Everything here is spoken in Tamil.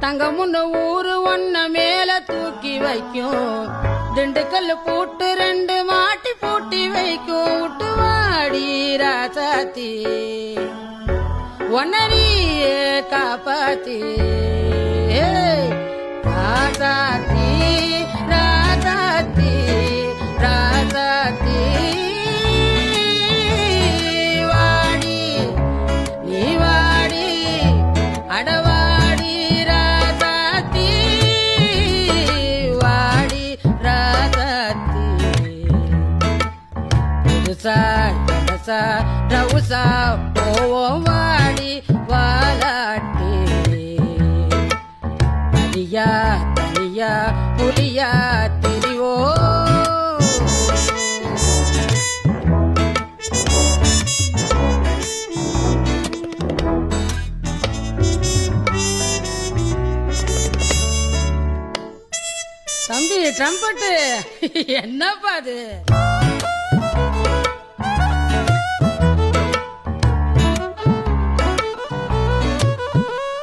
தங்க முன்ன ஊரு ஒன்ன மேல தூக்கி வைக்கும் திண்டுக்கல் பூட்டு 2 மாட்டி பூட்டி வைக்கும் விட்டு வாடி ராசாத்தி ஒன்னரியே காப்பாத்தி ராசாத்தி ராசாத்தி ராசாத்தி வாடி நீ வாடி அடவாடி ராசாத்தி வாடி ராசாத்தி புதுசா இடசா ரவுசா போவோம் வாடி வாலாட்டி தனியா தனியா புலியா தெரிவோ தம்பி ட்ரம்பட்டு என்னப்பா அது